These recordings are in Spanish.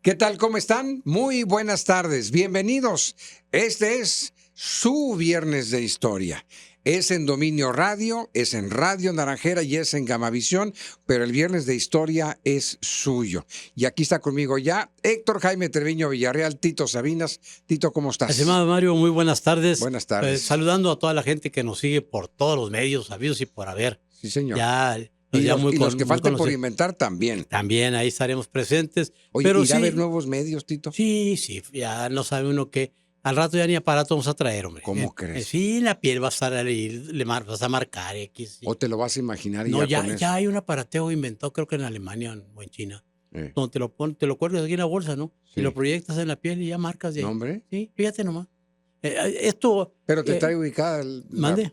¿Qué tal? ¿Cómo están? Muy buenas tardes. Bienvenidos. Este es su Viernes de Historia. Es en Dominio Radio, es en Radio Naranjera y es en Gamavisión, pero el Viernes de Historia es suyo. Y aquí está conmigo ya Héctor Jaime Treviño Villarreal, Tito Sabinas. Tito, ¿cómo estás? Estimado Mario, muy buenas tardes. Buenas tardes. Saludando a toda la gente que nos sigue por todos los medios, sabidos y por haber. Sí, señor. Y los que falten por inventar también. También ahí estaremos presentes. Oye, pero ¿irá a haber nuevos medios, Tito? Sí, ya no sabe uno que al rato ya ni aparato vamos a traer, hombre. ¿Cómo crees? Sí, la piel va a estar ahí, vas a marcar X. Sí. ¿O te lo vas a imaginar? Y no, ya hay un aparateo inventado, creo que en Alemania o en China, donde te lo cuelgas aquí en la bolsa, ¿no? Sí. Y lo proyectas en la piel y ya marcas de ahí. ¿No, hombre? Sí, fíjate nomás. Pero te trae ubicada.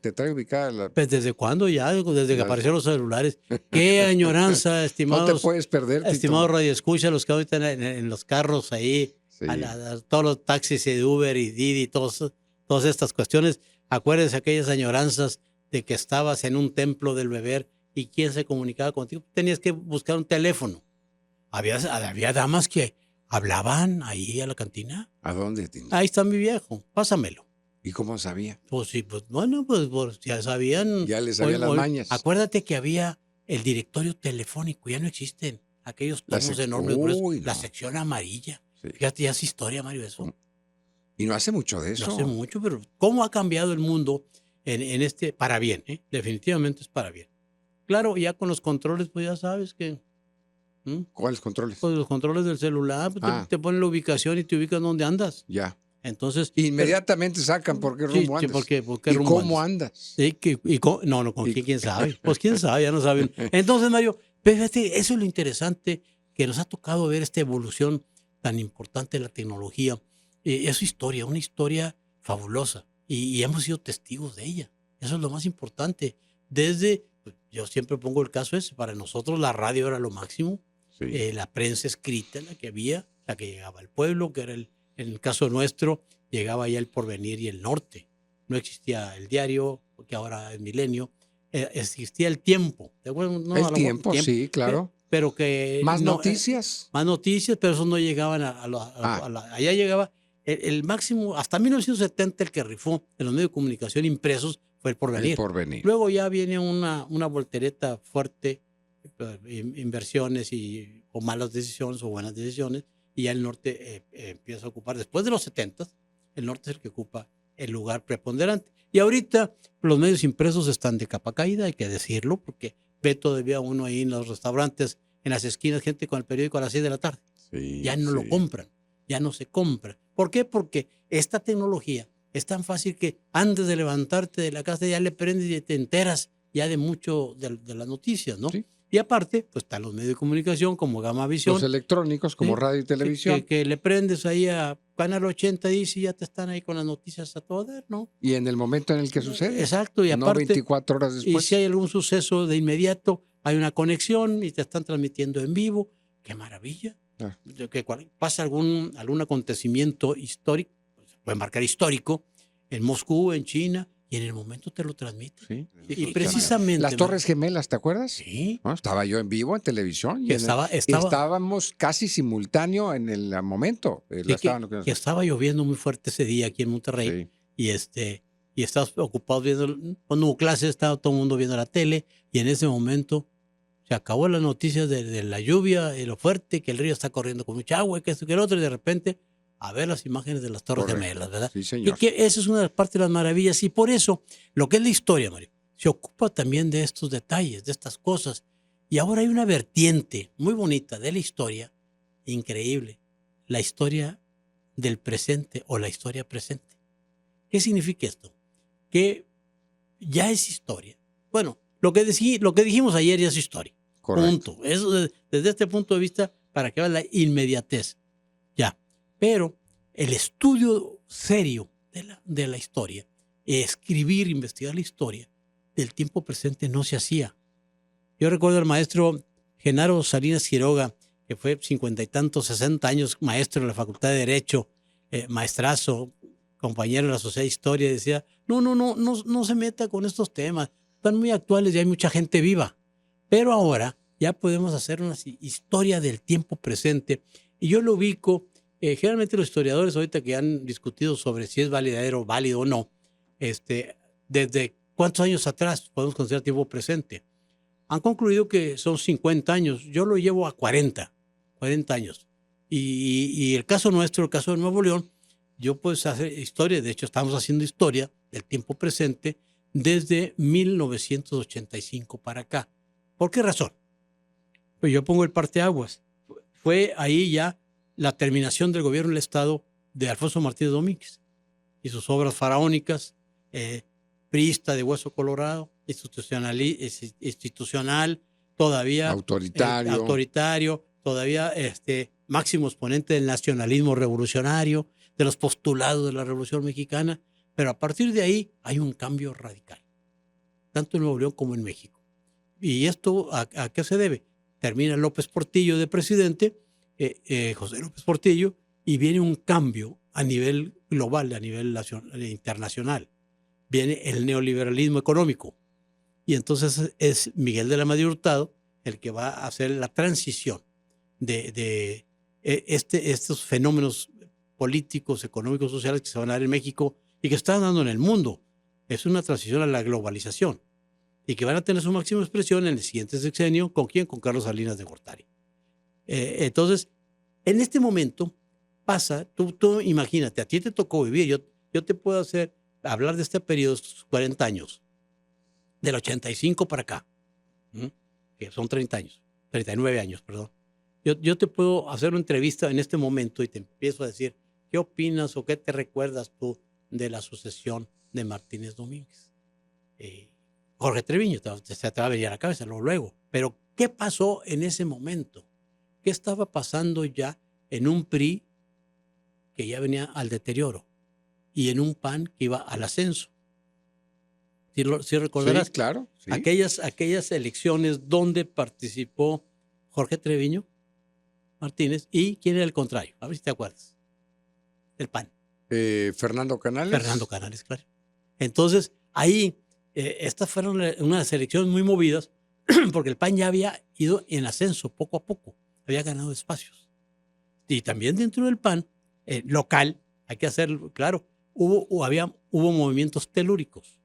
¿Te trae ubicada Pues ¿desde cuándo ya? Desde que aparecieron los celulares. Qué añoranza, estimados. No te puedes perder, Tito. Estimados radioescuchas, los que ahorita en los carros ahí, sí. a todos los taxis de Uber y Didi, todas estas cuestiones. Acuérdense aquellas añoranzas de que estabas en un templo del beber y quién se comunicaba contigo. Tenías que buscar un teléfono. Había damas que hablaban ahí a la cantina. ¿A dónde, Tito? Ahí está mi viejo, pásamelo. ¿Y cómo sabía? Pues sí, pues bueno, pues ya sabían. Ya les sabían las mañas. Acuérdate que había el directorio telefónico, ya no existen. Aquellos tomos enormes, gruesos, la sección amarilla. Sí. Fíjate, ya es historia, Mario, eso. Y no hace mucho de eso. No hace mucho, pero ¿cómo ha cambiado el mundo en este? Para bien, ¿eh? Definitivamente es para bien. Claro, ya con los controles, pues ya sabes que... ¿Cuáles controles? Pues los controles del celular, pues te ponen la ubicación y te ubican dónde andas. Ya. Entonces, inmediatamente sacan por qué rumbo andas. ¿por qué rumbo cómo andas? Sí, quién sabe. Pues quién sabe, ya no saben. Entonces, Mario, fíjate, eso es lo interesante que nos ha tocado ver esta evolución tan importante de la tecnología. Es una historia fabulosa y hemos sido testigos de ella. Eso es lo más importante. Yo siempre pongo el caso ese, para nosotros la radio era lo máximo. Sí. La prensa escrita, la que había, la que llegaba al pueblo, que era en el caso nuestro, llegaba ya El Porvenir y El Norte. No existía el diario, que ahora es Milenio. Existía El Tiempo. ¿Te acuerdas? No, el tiempo, sí, claro. Pero que... ¿Más noticias? Más noticias, pero esos no llegaban allá llegaba el máximo, hasta 1970 el que rifó en los medios de comunicación impresos fue El Porvenir. El Porvenir. Luego ya viene una voltereta fuerte, inversiones o malas decisiones o buenas decisiones, y ya el norte empieza a ocupar, después de los 70, el norte es el que ocupa el lugar preponderante. Y ahorita los medios impresos están de capa caída, hay que decirlo, porque ve todavía uno ahí en los restaurantes, en las esquinas, gente con el periódico a las 6 de la tarde. Sí, ya no lo compran, ya no se compra. ¿Por qué? Porque esta tecnología es tan fácil que antes de levantarte de la casa ya le prendes y te enteras ya de mucho de las noticias, ¿no? Sí. Y aparte, pues están los medios de comunicación como Gamavisión. Los electrónicos como radio y televisión. Que le prendes ahí a Canal 80 y ya te están ahí con las noticias a todo dar, ¿no? Y en el momento en el que sucede. Exacto, y aparte. No 24 horas después. Y si hay algún suceso de inmediato, hay una conexión y te están transmitiendo en vivo. ¡Qué maravilla! Que pasa algún acontecimiento histórico, puede marcar histórico, en Moscú, en China, y en el momento te lo transmite. Sí. Y precisamente... Las Torres Gemelas, ¿te acuerdas? Sí. ¿No? Estaba yo en vivo en televisión. Y estábamos casi simultáneo en el momento. Que estaba lloviendo muy fuerte ese día aquí en Monterrey. Sí. Y estabas ocupado viendo, cuando hubo clases, estaba todo el mundo viendo la tele, y en ese momento se acabó las noticias de la lluvia, de lo fuerte, que el río está corriendo con mucha agua, que esto, que el otro, y de repente a ver las imágenes de las Torres Gemelas, ¿verdad? Sí, señor. Y que esa es una de las partes de las maravillas, y por eso lo que es la historia, Mario, se ocupa también de estos detalles, de estas cosas. Y ahora hay una vertiente muy bonita de la historia, increíble, la historia del presente o la historia presente. ¿Qué significa esto? Que ya es historia. Bueno, lo que dijimos ayer ya es historia. Correcto. Punto. Eso desde este punto de vista, para que veas la inmediatez. Ya. Pero el estudio serio de la historia, escribir, investigar la historia del tiempo presente no se hacía. Yo recuerdo al maestro Genaro Salinas Quiroga, que fue 50 y tantos, 60 años maestro de la Facultad de Derecho, maestrazo, compañero de la Sociedad de Historia, decía, no se meta con estos temas, están muy actuales y hay mucha gente viva. Pero ahora ya podemos hacer una historia del tiempo presente Y yo lo ubico, generalmente los historiadores ahorita que han discutido sobre si es válido o no, desde cuántos años atrás podemos considerar tiempo presente, han concluido que son 50 años. Yo lo llevo a 40 años. Y el caso nuestro, el caso de Nuevo León, yo puedo hacer historia, de hecho estamos haciendo historia del tiempo presente desde 1985 para acá. ¿Por qué razón? Pues yo pongo el parteaguas. Fue ahí ya la terminación del gobierno del Estado de Alfonso Martínez Domínguez y sus obras faraónicas, priista de hueso colorado, institucional, todavía autoritario, todavía máximo exponente del nacionalismo revolucionario, de los postulados de la Revolución Mexicana, pero a partir de ahí hay un cambio radical, tanto en Nuevo León como en México. ¿Y esto a qué se debe? Termina López Portillo de presidente, José López Portillo, y viene un cambio a nivel global, a nivel internacional. Viene el neoliberalismo económico. Y entonces es Miguel de la Madrid Hurtado el que va a hacer la transición de estos fenómenos políticos, económicos, sociales que se van a dar en México y que están dando en el mundo. Es una transición a la globalización y que van a tener su máxima expresión en el siguiente sexenio. ¿Con quién? Con Carlos Salinas de Gortari. Entonces, en este momento pasa, tú imagínate, a ti te tocó vivir, yo te puedo hablar de este periodo, estos 40 años, del 85 para acá, que son 39 años, perdón. Yo te puedo hacer una entrevista en este momento y te empiezo a decir, ¿qué opinas o qué te recuerdas tú de la sucesión de Martínez Domínguez? Jorge Treviño, se te va a venir a la cabeza luego. Pero, ¿qué pasó en ese momento? ¿Qué estaba pasando ya en un PRI que ya venía al deterioro y en un PAN que iba al ascenso? ¿Sí recordarás? Sí, claro. Sí. Aquellas elecciones donde participó Jorge Treviño Martínez y ¿quién era el contrario? A ver si te acuerdas. El PAN. Fernando Canales. Fernando Canales, claro. Entonces, ahí, estas fueron unas elecciones muy movidas porque el PAN ya había ido en ascenso poco a poco, había ganado espacios. Y también dentro del PAN, local, hay que hacerlo, claro, hubo movimientos telúricos.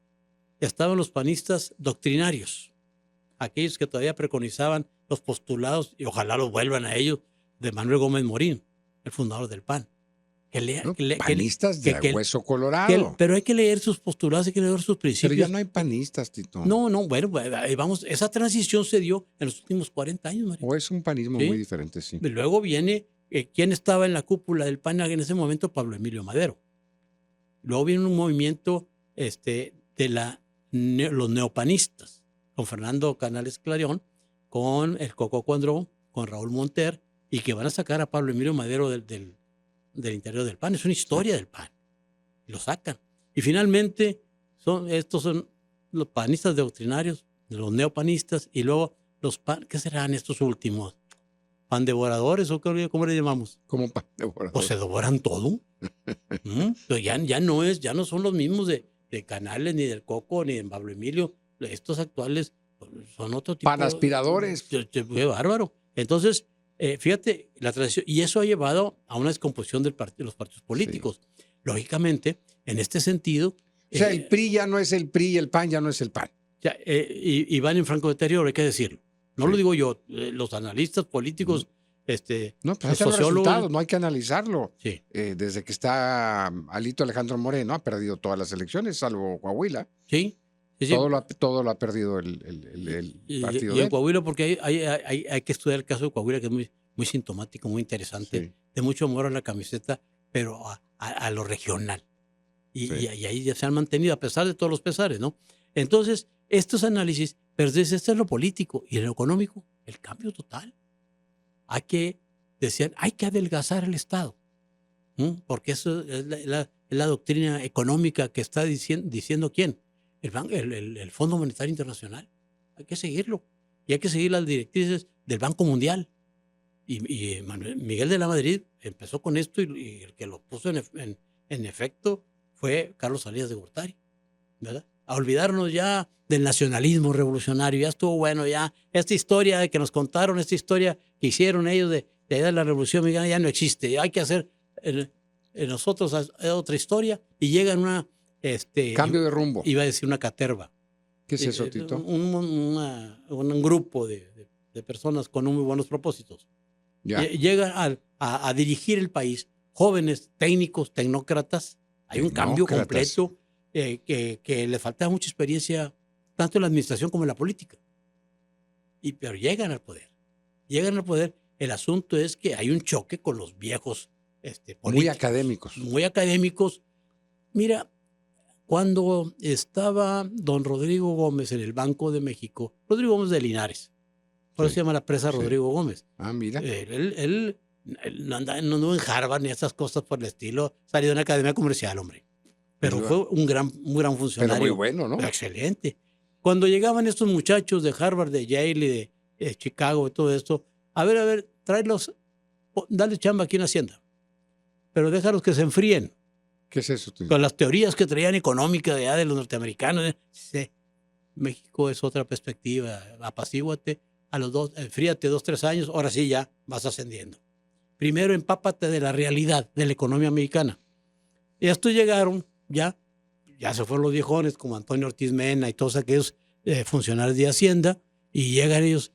Estaban los panistas doctrinarios, aquellos que todavía preconizaban los postulados, y ojalá los vuelvan a ellos, de Manuel Gómez Morín, el fundador del PAN. Panistas de hueso colorado. Pero hay que leer sus postulados, hay que leer sus principios. Pero ya no hay panistas, Tito. No, bueno, vamos, esa transición se dio en los últimos 40 años, María. O es un panismo muy diferente, sí. Y luego viene, ¿quién estaba en la cúpula del PAN en ese momento? Pablo Emilio Madero. Luego viene un movimiento de los neopanistas, con Fernando Canales Clarión, con el Coco Cuandrón, con Raúl Monter, y que van a sacar a Pablo Emilio Madero del interior del PAN. Es una historia del PAN. Lo sacan. Y finalmente, estos son los panistas doctrinarios, los neopanistas, y luego los PAN, ¿qué serán estos últimos? ¿Pan devoradores o cómo le llamamos? ¿Cómo pan devoradores? Pues se devoran todo. Pero ya no son los mismos de Canales, ni del Coco, ni de Pablo Emilio. Estos actuales son otro tipo. Pan aspiradores. Qué bárbaro. Entonces, fíjate, la tradición, y eso ha llevado a una descomposición de los partidos políticos. Sí. Lógicamente, en este sentido. O sea, el PRI ya no es el PRI y el PAN ya no es el PAN. Y van en franco deterioro, hay que decirlo. No lo digo yo, los analistas políticos, no, pues los sociólogos, no hay que analizarlo. Sí. Desde que está Alito Alejandro Moreno, ha perdido todas las elecciones, salvo Coahuila. Sí. Todo lo ha perdido el partido. Y en Coahuila, porque hay que estudiar el caso de Coahuila, que es muy, muy sintomático, muy interesante, de mucho amor a la camiseta, pero a lo regional. Y ahí ya se han mantenido, a pesar de todos los pesares, ¿no? Entonces, estos análisis, pero desde es lo político y en lo económico, el cambio total. Decían, hay que adelgazar el Estado, porque eso es la doctrina económica que está diciendo ¿quién? El Fondo Monetario Internacional. Hay que seguirlo. Y hay que seguir las directrices del Banco Mundial. Y Miguel de la Madrid empezó con esto y el que lo puso en efecto fue Carlos Salinas de Gortari, ¿verdad? A olvidarnos ya del nacionalismo revolucionario. Ya estuvo bueno, ya esta historia que nos contaron, esta historia que hicieron ellos de la idea de la Revolución Mexicana ya no existe, hay que hacer nosotros otra historia, y llega en una... Cambio de rumbo. Iba a decir una caterva. ¿Qué es eso, Tito? Un grupo de personas con muy buenos propósitos. Ya. Llegan a dirigir el país, jóvenes, técnicos, tecnócratas. Hay un cambio completo que les falta mucha experiencia, tanto en la administración como en la política. Pero llegan al poder. Llegan al poder. El asunto es que hay un choque con los viejos políticos. Muy académicos. Muy académicos. Mira, cuando estaba don Rodrigo Gómez en el Banco de México, Rodrigo Gómez de Linares, por eso se llama la presa Rodrigo Gómez. Ah, mira. Él no anduvo en Harvard ni esas cosas por el estilo, salió de una academia comercial, hombre. Pero fue un gran funcionario. Pero muy bueno, ¿no? Excelente. Cuando llegaban estos muchachos de Harvard, de Yale y de Chicago y todo esto, a ver, tráelos, dale chamba aquí en Hacienda, pero déjalos que se enfríen. ¿Qué es eso, Tito? Con las teorías que traían económicas de los norteamericanos. Sí, México es otra perspectiva. Apacíguate, enfríate 2, 3 años, ahora sí ya vas ascendiendo. Primero empápate de la realidad de la economía mexicana. Y estos llegaron, ya se fueron los viejones como Antonio Ortiz Mena y todos aquellos funcionarios de Hacienda, y llegan ellos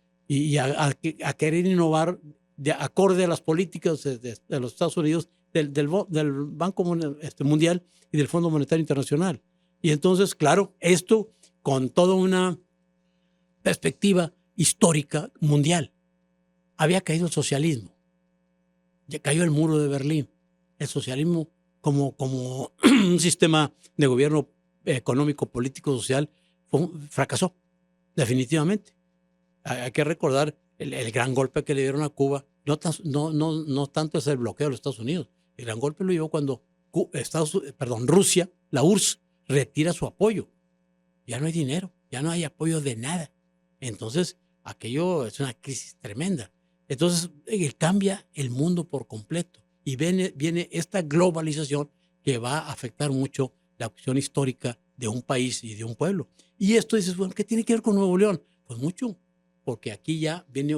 a querer innovar de acorde a las políticas de los Estados Unidos, del Banco Mundial y del Fondo Monetario Internacional. Y entonces, claro, esto con toda una perspectiva histórica mundial. Había caído el socialismo, ya cayó el muro de Berlín. El socialismo como un sistema de gobierno económico, político, social, fracasó definitivamente. Hay que recordar el gran golpe que le dieron a Cuba. No tanto es el bloqueo de los Estados Unidos. El gran golpe lo llevó cuando Rusia, la URSS, retira su apoyo. Ya no hay dinero, ya no hay apoyo de nada. Entonces, aquello es una crisis tremenda. Entonces, cambia el mundo por completo. Y viene esta globalización que va a afectar mucho la cuestión histórica de un país y de un pueblo. Y esto dices, bueno, ¿qué tiene que ver con Nuevo León? Pues mucho, porque aquí ya viene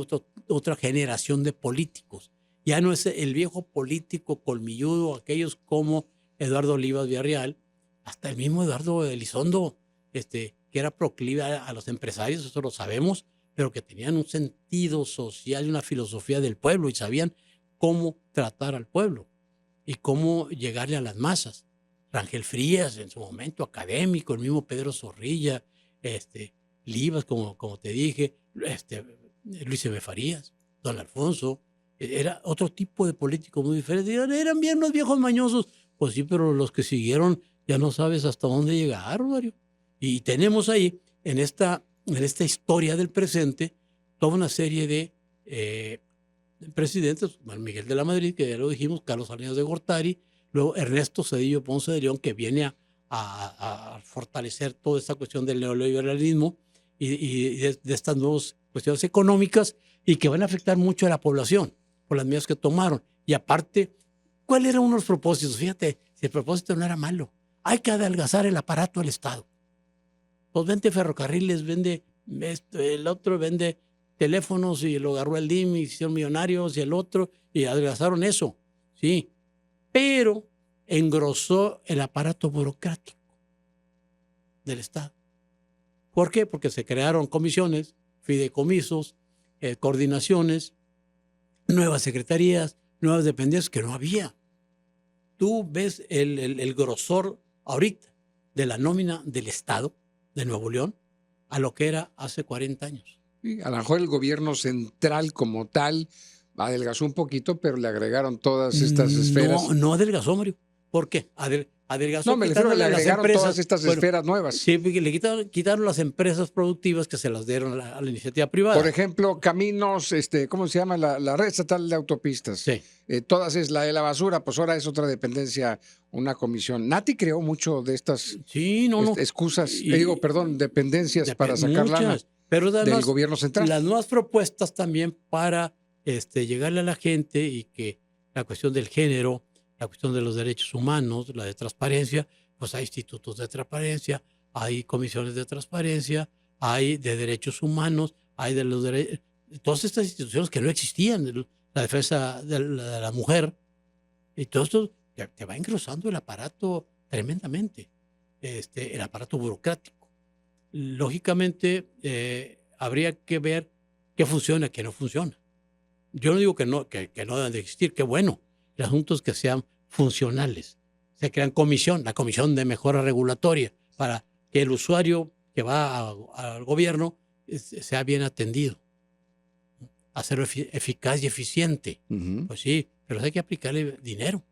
otra generación de políticos. Ya no es el viejo político colmilludo, aquellos como Eduardo Olivas Villarreal, hasta el mismo Eduardo Elizondo, que era proclive a los empresarios, eso lo sabemos, pero que tenían un sentido social y una filosofía del pueblo y sabían cómo tratar al pueblo y cómo llegarle a las masas. Rangel Frías, en su momento académico, el mismo Pedro Zorrilla, Livas, como te dije, Luis M. Farías, don Alfonso. Era otro tipo de político muy diferente. Eran bien los viejos mañosos. Pues sí, pero los que siguieron ya no sabes hasta dónde llegar, Mario. Y tenemos ahí, en esta historia del presente, toda una serie de presidentes. Miguel de la Madrid, que ya lo dijimos, Carlos Salinas de Gortari, luego Ernesto Zedillo Ponce de León, que viene a fortalecer toda esta cuestión del neoliberalismo y de estas nuevas cuestiones económicas, y que van a afectar mucho a la población por las medidas que tomaron. Y aparte, ¿cuál era uno de los propósitos? Fíjate, si el propósito no era malo, hay que adelgazar el aparato del Estado. Pues vende ferrocarriles, el otro vende teléfonos, y lo agarró el DIM y hicieron millonarios, y el otro, y adelgazaron eso, sí. Pero engrosó el aparato burocrático del Estado. ¿Por qué? Porque se crearon comisiones, fideicomisos, coordinaciones, nuevas secretarías, nuevas dependencias que no había. Tú ves el grosor ahorita de la nómina del Estado de Nuevo León a lo que era hace 40 años. Sí, a lo mejor el gobierno central como tal adelgazó un poquito, pero le agregaron todas estas esferas. No adelgazó, Mario. ¿Por qué? Adelgazó. No, me refiero a que le agregaron todas estas esferas nuevas. Sí, porque le quitaron las empresas productivas que se las dieron a la iniciativa privada. Por ejemplo, caminos, ¿cómo se llama? La red estatal de autopistas. Sí. Todas es la de la basura, pues ahora es otra dependencia, una comisión. Nati creó mucho de estas excusas, dependencias para sacar lana pero además, del gobierno central. Las nuevas propuestas también para llegarle a la gente, y que la cuestión del género, la cuestión de los derechos humanos, la de transparencia, pues hay institutos de transparencia, hay comisiones de transparencia, hay de derechos humanos, hay de los derechos, todas estas instituciones que no existían. la defensa de la mujer, y todo esto te va engrosando el aparato tremendamente, el aparato burocrático. Lógicamente, habría que ver qué funciona y qué no funciona. Yo no digo que no deben de existir, qué bueno. El asunto es que sean funcionales. Se crean la comisión de mejora regulatoria, para que el usuario que va al gobierno sea bien atendido, hacerlo eficaz y eficiente. Ujú. Pues sí, pero hay que aplicarle dinero.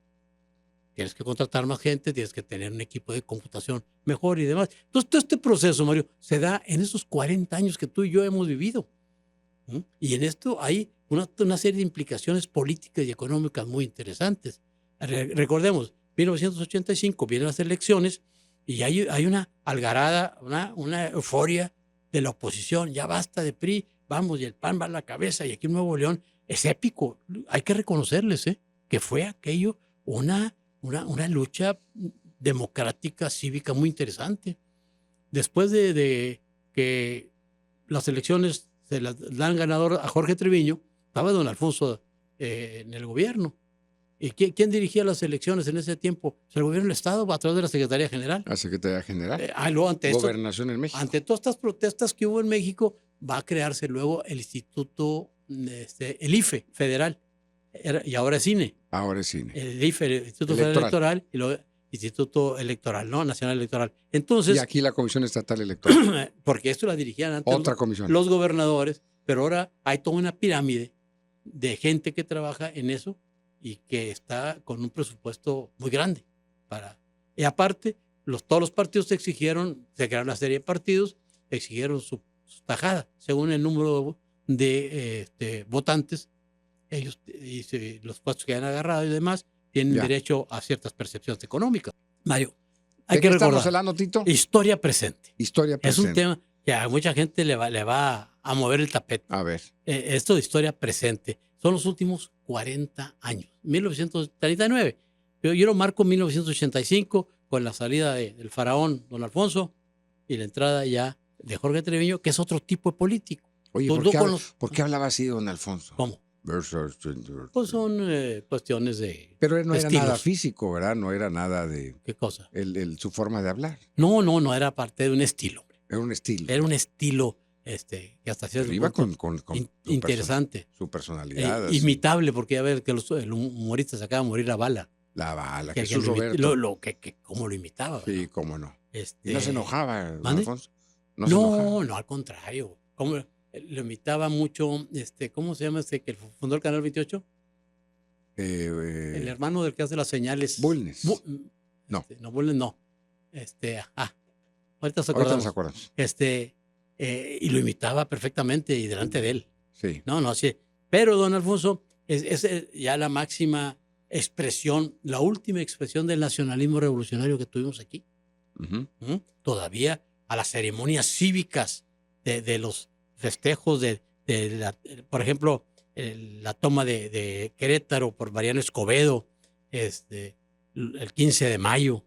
Tienes que contratar más gente, tienes que tener un equipo de computación mejor y demás. Entonces, todo este proceso, Mario, se da en esos 40 años que tú y yo hemos vivido. ¿Mm? Y en esto hay una serie de implicaciones políticas y económicas muy interesantes. Recordemos, 1985 vienen las elecciones y hay una algarada, una euforia de la oposición. Ya basta de PRI, vamos, y el PAN va a la cabeza, y aquí en Nuevo León es épico. Hay que reconocerles que fue aquello una lucha democrática, cívica muy interesante. Después de que las elecciones se las dan ganador a Jorge Treviño, estaba don Alfonso en el gobierno. ¿Y quién dirigía las elecciones en ese tiempo? Pues el gobierno del Estado, a través de la Secretaría General. La Secretaría General. Luego Gobernación en México. ante todas estas protestas que hubo en México, va a crearse luego el instituto, el IFE federal, y ahora es INE. Ahora es cine. El IFE, el Instituto Federal Electoral, y luego Instituto Electoral, ¿no? Nacional Electoral. Entonces, Y aquí la Comisión Estatal Electoral. porque esto la dirigían antes Otra comisión. los gobernadores, pero ahora hay toda una pirámide de gente que trabaja en eso y que está con un presupuesto muy grande. Y aparte, todos los partidos se crearon una serie de partidos, exigieron su tajada, según el número de votantes. Ellos, los puestos que han agarrado y demás, tienen derecho a ciertas percepciones económicas. Mario, hay que recordar. ¿Estamos hablando, Tito? Historia presente. Historia presente. Es un tema que a mucha gente le va a mover el tapete. A ver. Esto de historia presente son los últimos 40 años. 1939. Yo lo marco en 1985 con la salida del faraón don Alfonso y la entrada ya de Jorge Treviño, que es otro tipo de político. Oye, ¿por qué hablaba así don Alfonso? ¿Cómo? Pues son cuestiones de Pero no era estilos. nada físico, ¿verdad? No era nada de... ¿Qué cosa? Su forma de hablar. No era parte de un estilo. Era un estilo. Era un estilo que hasta cierto iba punto con interesante. Su personalidad. Imitable, porque a ver que el humorista se acaba de morir a bala. La bala, que Jesús Roberto. Cómo lo imitaba. Sí, ¿verdad? cómo no. ¿Y no se enojaba, don Alfonso? No, al contrario. Lo imitaba mucho, ¿cómo se llama que fundó el Canal 28? El hermano del que hace las señales. Bulnes. No, Bulnes no. Ahorita nos acordamos. Y lo imitaba perfectamente y delante de él. Sí. No, sí. Pero don Alfonso es ya la máxima expresión, la última expresión del nacionalismo revolucionario que tuvimos aquí. Uh-huh. Todavía a las ceremonias cívicas de los festejos por ejemplo, la toma de Querétaro por Mariano Escobedo, el 15 de mayo,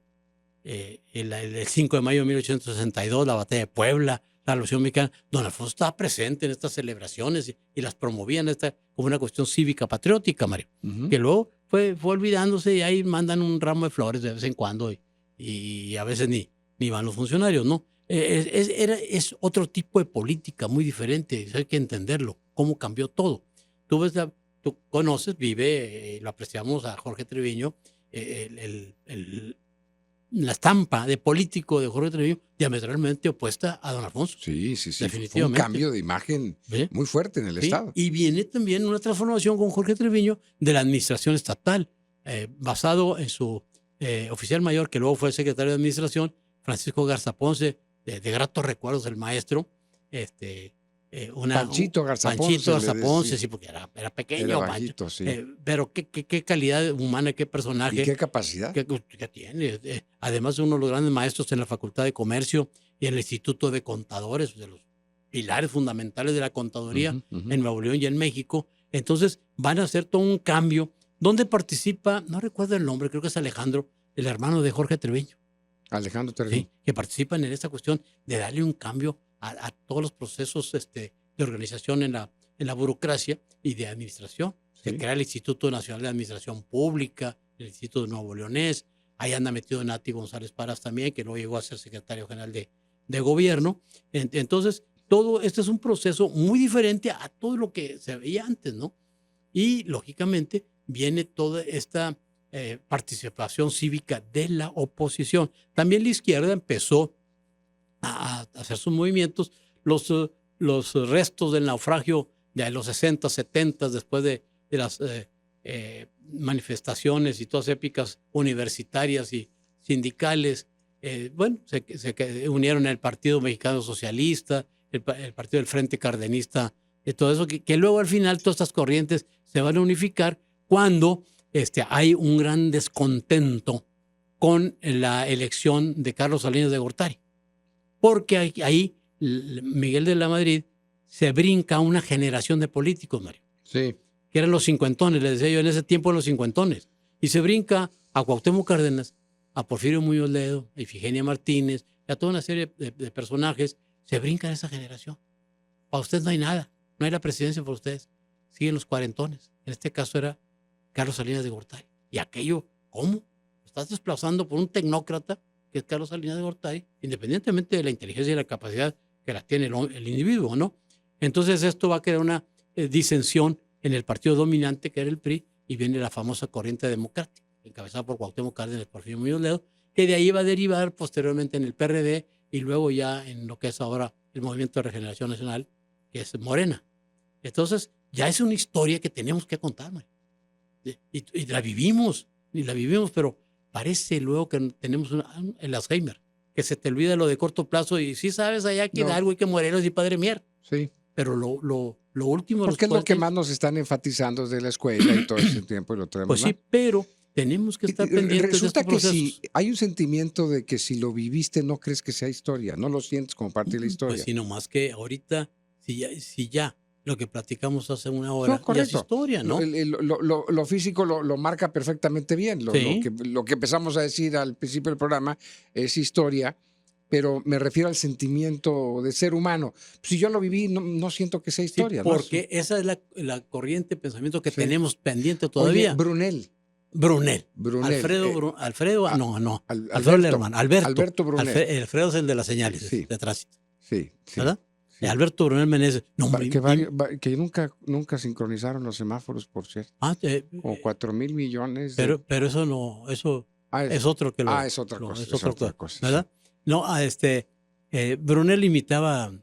el 5 de mayo de 1862, la batalla de Puebla, la Revolución Mexicana. Don Alfonso estaba presente en estas celebraciones y las promovían como una cuestión cívica patriótica, Mario, que luego fue olvidándose y ahí mandan un ramo de flores de vez en cuando y a veces ni van los funcionarios, ¿no? Es otro tipo de política muy diferente, hay que entenderlo, cómo cambió todo. Tú conoces, lo apreciamos a Jorge Treviño, la estampa de político de Jorge Treviño diametralmente opuesta a don Alfonso. Sí. Definitivamente. Fue un cambio de imagen muy fuerte en el Estado. Y viene también una transformación con Jorge Treviño de la administración estatal, basado en su oficial mayor, que luego fue el secretario de administración, Francisco Garza Ponce, de gratos recuerdos del maestro, Panchito Garza Ponce, sí, porque era pequeño, era bajito, sí. Pero qué calidad humana, qué personaje. Y qué capacidad. Que tiene. Además, uno de los grandes maestros en la Facultad de Comercio y en el Instituto de Contadores, de los pilares fundamentales de la contaduría en Nuevo León y en México. Entonces, van a hacer todo un cambio donde participa, no recuerdo el nombre, creo que es Alejandro, el hermano de Jorge Treviño. Alejandro Treviño. Sí, que participan en esta cuestión de darle un cambio a todos los procesos de organización en la burocracia y de administración. Se crea el Instituto Nacional de Administración Pública, el Instituto Nuevo Leonés. Ahí anda metido Nati González Parás también, que luego llegó a ser secretario general de gobierno. Entonces, todo este es un proceso muy diferente a todo lo que se veía antes, ¿no? Y, lógicamente, viene toda esta participación cívica de la oposición. También la izquierda empezó a hacer sus movimientos. Los restos del naufragio de los 60, 70, después de las manifestaciones y todas épicas universitarias y sindicales, bueno, se unieron al Partido Mexicano Socialista, el Partido del Frente Cardenista, todo eso, que luego al final todas estas corrientes se van a unificar cuando hay un gran descontento con la elección de Carlos Salinas de Gortari. Porque ahí Miguel de la Madrid se brinca a una generación de políticos, Mario. Sí. Que eran los cincuentones, les decía yo, en ese tiempo los cincuentones. Y se brinca a Cuauhtémoc Cárdenas, a Porfirio Muñoz Ledo, a Ifigenia Martínez, y a toda una serie de personajes. Se brinca en esa generación. Para ustedes no hay nada, no hay la presidencia para ustedes. Siguen los cuarentones. En este caso era Carlos Salinas de Gortari. Y aquello, ¿cómo? Lo estás desplazando por un tecnócrata que es Carlos Salinas de Gortari, independientemente de la inteligencia y la capacidad que la tiene el individuo, ¿no? Entonces esto va a crear una disensión en el partido dominante, que era el PRI, y viene la famosa corriente democrática, encabezada por Cuauhtémoc Cárdenas y Porfirio Muñoz Ledo, que de ahí va a derivar posteriormente en el PRD y luego ya en lo que es ahora el Movimiento de Regeneración Nacional, que es Morena. Entonces, ya es una historia que tenemos que contar, Mario. Y la vivimos, pero parece luego que tenemos el Alzheimer, que se te olvida lo de corto plazo y sí sabes allá que Hidalgo y que Morelos y Padre Mier. Sí. Pero lo último... Porque es lo que más nos están enfatizando desde la escuela y todo ese tiempo y lo traemos. Pues sí, pero tenemos que estar pendientes resulta de estos procesos. Que si hay un sentimiento de que si lo viviste no crees que sea historia, no lo sientes como parte de la historia. Pues sí, nomás que ahorita, si ya lo que platicamos hace una hora ya es historia, ¿no? Lo físico lo marca perfectamente bien. Sí. Lo que empezamos a decir al principio del programa es historia, pero me refiero al sentimiento de ser humano. Si yo lo viví, no siento que sea historia. Sí, porque ¿no? esa es la corriente de pensamiento que tenemos pendiente todavía. Oye, Brunel. Alfredo Lerman. Alberto Brunel. Alfredo es el de las señales, sí, de tránsito. Sí. ¿Verdad? Sí. Alberto Brunel Meneses. No, que nunca sincronizaron los semáforos, por cierto. Como 4,000 millones. Pero eso no, eso es otro que lo... es otra cosa. Es otra cosa. ¿Verdad? No, Brunel imitaba,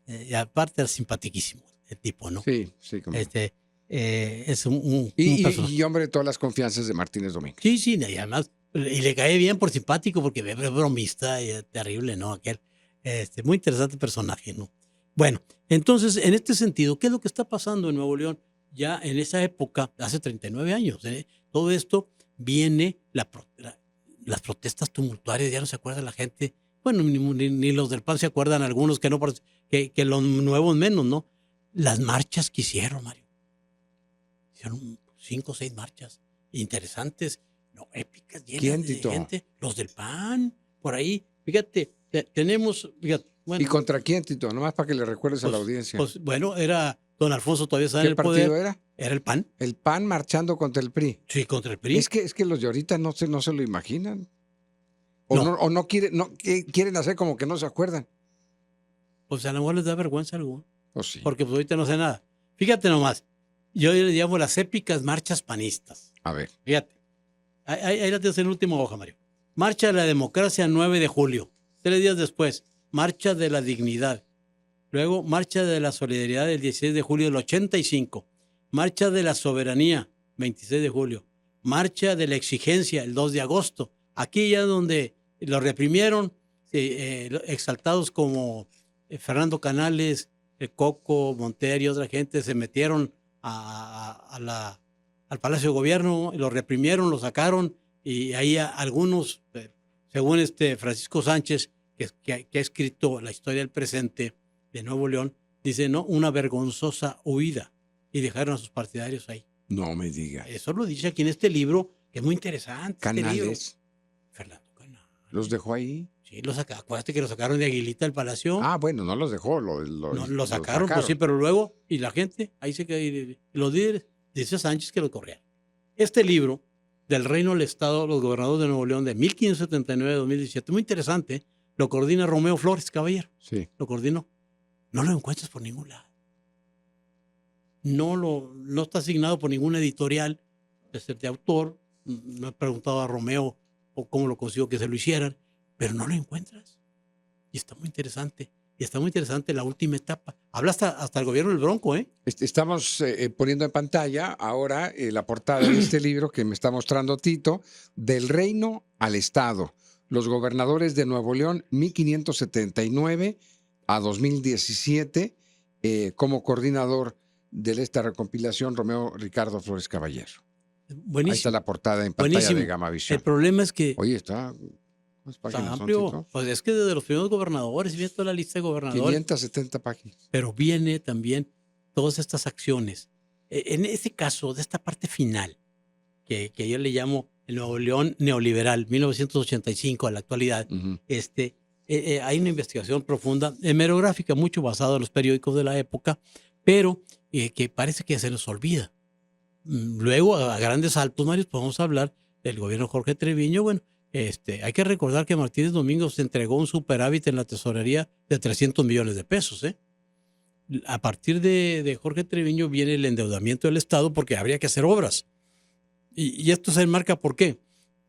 y aparte era simpaticísimo el tipo, ¿no? Sí. Como... es un y hombre de todas las confianzas de Martínez Domínguez. Sí, y además, y le cae bien por simpático, porque es bromista y terrible, ¿no? Aquel, muy interesante personaje, ¿no? Bueno, entonces, en este sentido, ¿qué es lo que está pasando en Nuevo León? Ya en esa época, hace 39 años, todo esto viene, las protestas tumultuarias, ya no se acuerda la gente, bueno, ni los del PAN se acuerdan, algunos que no, que los nuevos menos, ¿no? Las marchas que hicieron, Mario. Hicieron 5 o 6 marchas interesantes, no, épicas, llenas de gente. Los del PAN, por ahí. Fíjate, tenemos... Bueno, ¿y contra quién, Tito? Nomás para que le recuerdes a la audiencia. Pues bueno, era don Alfonso todavía está en el poder. ¿Qué partido era? Era el PAN. El PAN marchando contra el PRI. Sí, contra el PRI. Es que los de ahorita no se lo imaginan. O no quieren hacer como que no se acuerdan. Pues a lo mejor les da vergüenza alguno. Pues sí. Porque pues ahorita no sé nada. Fíjate nomás, yo le llamo las épicas marchas panistas. A ver. Fíjate. Ahí la tienes en la última hoja, Mario. Marcha de la Democracia 9 de julio. 3 días después, Marcha de la Dignidad. Luego, Marcha de la Solidaridad el 16 de julio del 85. Marcha de la Soberanía, 26 de julio. Marcha de la Exigencia, el 2 de agosto. Aquí ya donde lo reprimieron, exaltados como Fernando Canales, Coco, Monter y otra gente, se metieron al Palacio de Gobierno, lo reprimieron, lo sacaron, y ahí algunos, según Francisco Sánchez, que ha escrito la historia del presente de Nuevo León, dice, no, una vergonzosa huida, y dejaron a sus partidarios ahí. No me diga. Eso lo dice aquí en este libro, que es muy interesante. Canales. Fernando Canales. ¿Los dejó ahí? Sí, acuérdate que lo sacaron de Aguilita del Palacio. Bueno, no los dejó. Lo sacaron, pues sí, pero luego, y la gente, ahí se quedó, y los líderes, dice Sánchez que lo corrieron. Este libro, Del Reino al Estado, los gobernadores de Nuevo León, de 1579 a 2017, muy interesante, lo coordina Romeo Flores Caballero. Sí. Lo coordinó. No lo encuentras por ningún lado. No está asignado por ninguna editorial de autor. Me he preguntado a Romeo o cómo lo consiguió que se lo hicieran, pero no lo encuentras. Y está muy interesante. Y está muy interesante la última etapa. Habla hasta el gobierno del Bronco, ¿eh? Estamos poniendo en pantalla ahora la portada de este libro que me está mostrando Tito, Del Reino al Estado, los gobernadores de Nuevo León, 1579 a 2017, como coordinador de esta recompilación, Romeo Ricardo Flores Caballero. Buenísimo. Ahí está la portada en pantalla Buenísimo. de Gamavisión. El problema es que Oye, está... está amplio. Pues es que desde los primeros gobernadores, viene toda la lista de gobernadores. 570 páginas. Pero viene también todas estas acciones. En este caso, de esta parte final, que yo le llamo el Nuevo León neoliberal, 1985 a la actualidad, hay una investigación profunda, hemerográfica, mucho basada en los periódicos de la época, pero que parece que se nos olvida. Luego, a grandes saltos, Mario, podemos hablar del gobierno de Jorge Treviño. Bueno, hay que recordar que Martínez Domínguez entregó un superávit en la tesorería de 300 millones de pesos. A partir de Jorge Treviño viene el endeudamiento del Estado porque habría que hacer obras. Y esto se enmarca, ¿por qué?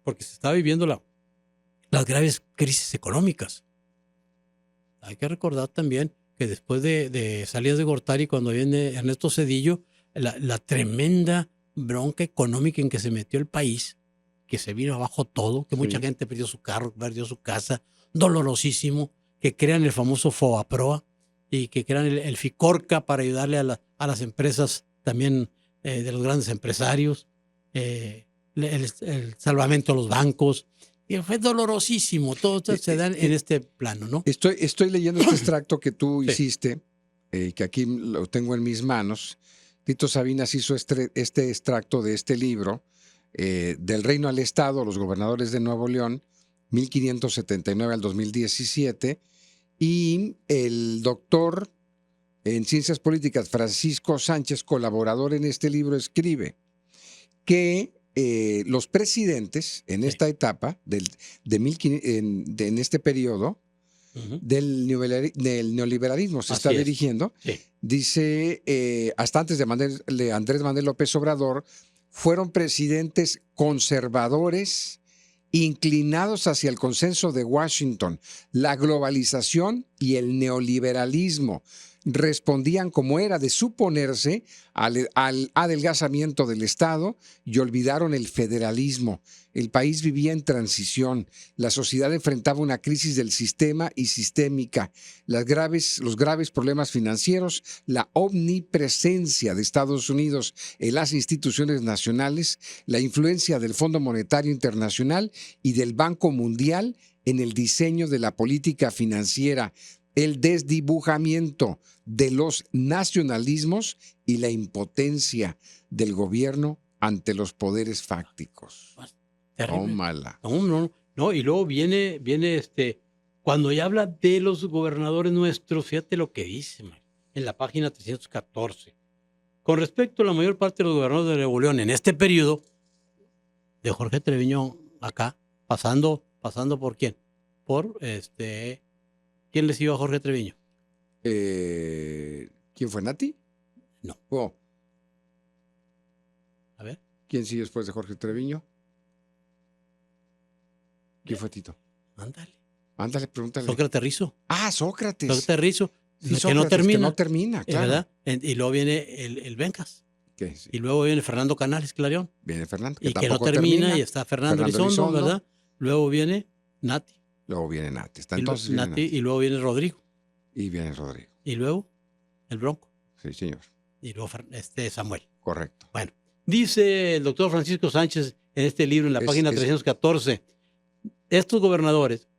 Porque se está viviendo las graves crisis económicas. Hay que recordar también que después de Salinas de Gortari, cuando viene Ernesto Zedillo, la tremenda bronca económica en que se metió el país, que se vino abajo todo, que mucha gente perdió su carro, perdió su casa, dolorosísimo, que crean el famoso FOAPROA y que crean el FICORCA para ayudarle a las empresas también de los grandes empresarios, el salvamento de los bancos. Y fue dolorosísimo, todo esto se da en este plano, ¿no? Estoy leyendo este extracto que tú hiciste, que aquí lo tengo en mis manos. Tito Sabinas hizo este extracto de este libro, Del Reino al Estado, los gobernadores de Nuevo León, 1579 al 2017, y el doctor en Ciencias Políticas, Francisco Sánchez, colaborador en este libro, escribe que los presidentes en esta etapa, en este periodo, del neoliberalismo se está dirigiendo, dice, hasta antes de Andrés Manuel López Obrador, fueron presidentes conservadores inclinados hacia el consenso de Washington, la globalización y el neoliberalismo. Respondían, como era de suponerse, al adelgazamiento del Estado y olvidaron el federalismo. El país vivía en transición. La sociedad enfrentaba una crisis del sistema y sistémica. Los graves problemas financieros, la omnipresencia de Estados Unidos en las instituciones nacionales, la influencia del Fondo Monetario Internacional y del Banco Mundial en el diseño de la política financiera, el desdibujamiento de los nacionalismos y la impotencia del gobierno ante los poderes fácticos. Tómala. No, y luego viene cuando ya habla de los gobernadores nuestros, fíjate lo que dice, man, en la página 314. Con respecto a la mayor parte de los gobernadores de Nuevo León en este periodo, de Jorge Treviño acá, pasando por quién, por ¿quién le siguió a Jorge Treviño? ¿Quién fue, Nati? No. Oh. A ver. ¿Quién sigue después de Jorge Treviño? ¿Quién fue, Tito? Ándale, pregúntale. Sócrates Rizo. Ah, Sócrates. Sócrates Rizo. Sí, que no termina. Que no termina, claro. ¿Verdad? Y luego viene el Bencas. Sí. Y luego viene Fernando Canales Clarión. Viene Fernando. Que no termina, y está Fernando Elizondo, ¿verdad? Luego viene Nati. Está entonces Nati, y luego viene Rodrigo. Y viene Rodrigo. Y luego el Bronco. Sí, señor. Y luego Samuel. Correcto. Bueno, dice el doctor Francisco Sánchez en este libro, en la página 314, estos gobernadores,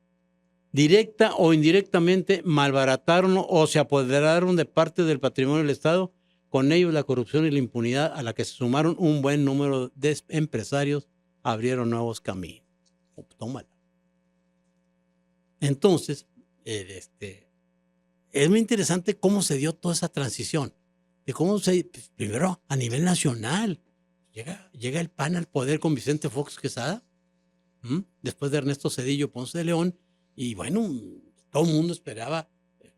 directa o indirectamente, malbarataron o se apoderaron de parte del patrimonio del Estado, con ellos la corrupción y la impunidad, a la que se sumaron un buen número de empresarios, abrieron nuevos caminos. Tómala. Entonces, es muy interesante cómo se dio toda esa transición de cómo pues, primero a nivel nacional, llega el PAN al poder con Vicente Fox Quesada, después de Ernesto Zedillo Ponce de León, y bueno, todo el mundo esperaba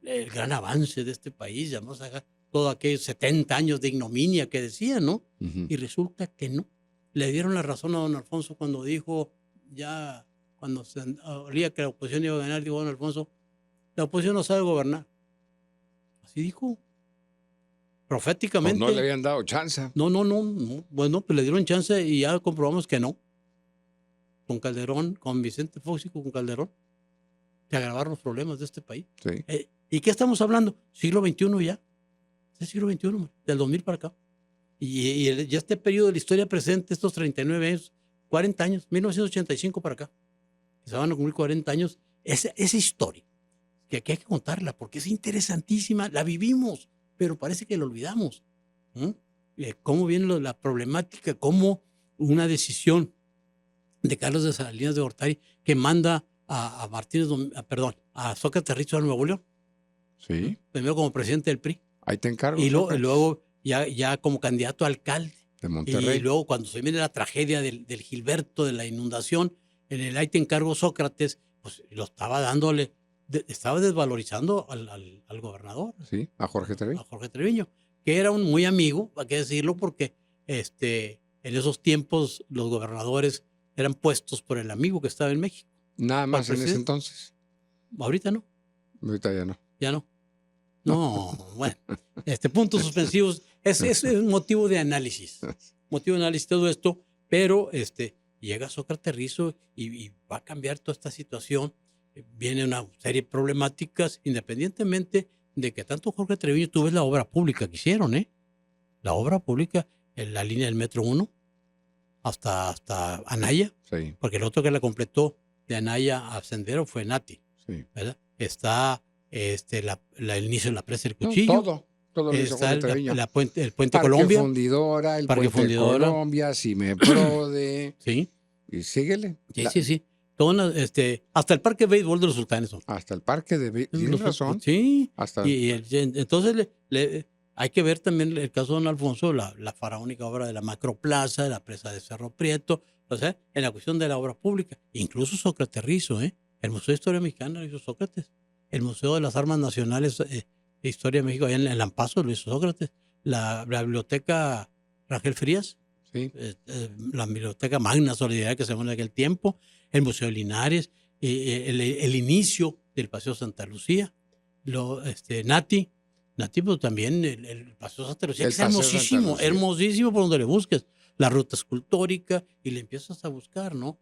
el gran avance de este país, ya vamos a hacer todos aquellos 70 años de ignominia que decían, ¿no? Y resulta que no. Le dieron la razón a don Alfonso cuando dijo, ya cuando se olía que la oposición iba a ganar, dijo don Alfonso, la oposición no sabe gobernar. Así dijo. Proféticamente. Pues no le habían dado chance. No. Bueno, pues le dieron chance y ya comprobamos que no. Con Calderón, con Vicente Fox y con Calderón, se agravaron los problemas de este país. Sí. ¿Y qué estamos hablando? Siglo XXI ya. Es el siglo XXI, del 2000 para acá. Y ya este periodo de la historia presente, estos 39 años, 40 años, 1985 para acá, que se van a cumplir 40 años, esa historia, que aquí hay que contarla, porque es interesantísima, la vivimos, pero parece que la olvidamos. Cómo viene la problemática, cómo una decisión de Carlos de Salinas de Gortari que manda a a Sócrates Rizo a Nuevo León. Sí. Primero como presidente del PRI. Ahí te encargo. Y luego ya como candidato a alcalde. De Monterrey. Y luego cuando se viene la tragedia del Gilberto, de la inundación, en el ahí te encargo Sócrates, pues lo estaba estaba desvalorizando al gobernador. Sí, a Jorge Treviño. A Jorge Treviño, que era un muy amigo, hay que decirlo, porque en esos tiempos los gobernadores eran puestos por el amigo que estaba en México. Nada más en ese entonces. Ahorita no. Ahorita ya no. Ya no. No, bueno, puntos suspensivos es un motivo de análisis. Motivo de análisis todo esto, pero llega Sócrates Rizo y va a cambiar toda esta situación. Viene una serie de problemáticas, independientemente de que tanto Jorge Treviño, tú ves la obra pública que hicieron, la obra pública en la línea del Metro 1 hasta Anaya, sí. Porque el otro que la completó de Anaya a Sendero fue Nati, sí. ¿verdad? Está el inicio de la presa del Cuchillo. Todo lo hizo Jorge Treviño. El Puente Colombia. El Parque Fundidora. Colombia, Cimeprode. Sí. Y síguele. Sí. Hasta el Parque de Béisbol de los Sultanes. Hasta el Parque de Béisbol. Tienes razón. Sí. Entonces hay que ver también el caso de don Alfonso, la faraónica obra de la Macroplaza, de la presa de Cerro Prieto, o sea, en la cuestión de la obra pública. Incluso Sócrates Rizo, el Museo de Historia Mexicana lo hizo Sócrates. El Museo de las Armas Nacionales de Historia de México, allá en Lampazo, lo hizo Sócrates. La Biblioteca Rangel Frías, sí. La Biblioteca Magna Solidaridad que se llamó en aquel tiempo, el Museo de Linares, el inicio del Paseo Santa Lucía, Nati, pues también el Paseo Santa Lucía, que es hermosísimo, hermosísimo por donde le busques. La ruta escultórica, y le empiezas a buscar, ¿no?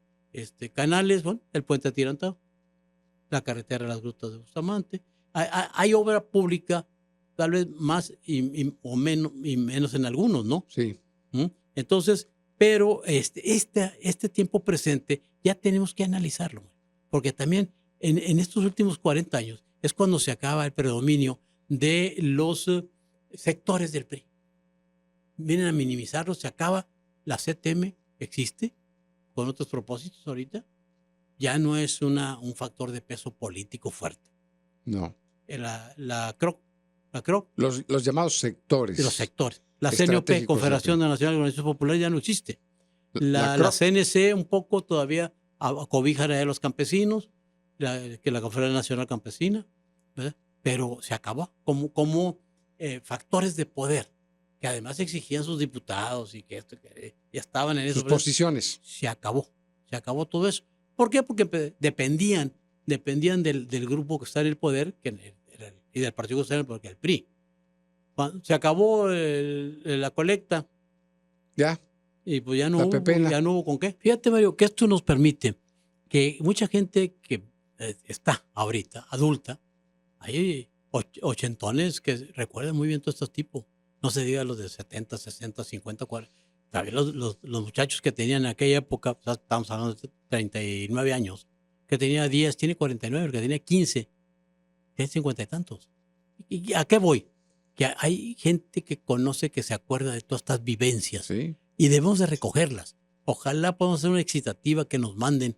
Canales, bueno, el Puente Atirantado, la carretera de las Grutas de Bustamante. Hay obra pública, tal vez más o menos en algunos, ¿no? Sí. Entonces, pero este tiempo presente ya tenemos que analizarlo, porque también en estos últimos 40 años es cuando se acaba el predominio de los sectores del PRI. Vienen a minimizarlo, se acaba la CTM, existe con otros propósitos ahorita. Ya no es un factor de peso político fuerte. No. La CROC. Los llamados sectores. De los sectores. La CNOP, Confederación Nacional de Organizaciones Populares, ya no existe. La CNC un poco todavía cobija a los campesinos, que la Confederación Nacional Campesina, ¿verdad? Pero se acabó como factores de poder, que además exigían sus diputados y que ya estaban en sus posiciones. Se acabó todo eso. ¿Por qué? Porque dependían del grupo que está en el poder y del partido que está en el poder, que el PRI. Cuando se acabó la colecta. Ya. Y pues ya no hubo con qué. Fíjate, Mario, que esto nos permite que mucha gente que está ahorita, adulta, hay ochentones que recuerdan muy bien todos estos tipos. No se diga los de 70, 60, 50, 40. También los muchachos que tenían en aquella época, o sea, estamos hablando de 39 años, que tenía 10, tiene 49, que tenía 15, tiene 50 y tantos. ¿Y a qué voy? Que hay gente que conoce, que se acuerda de todas estas vivencias. Sí. Y debemos de recogerlas. Ojalá podamos hacer una excitativa que nos manden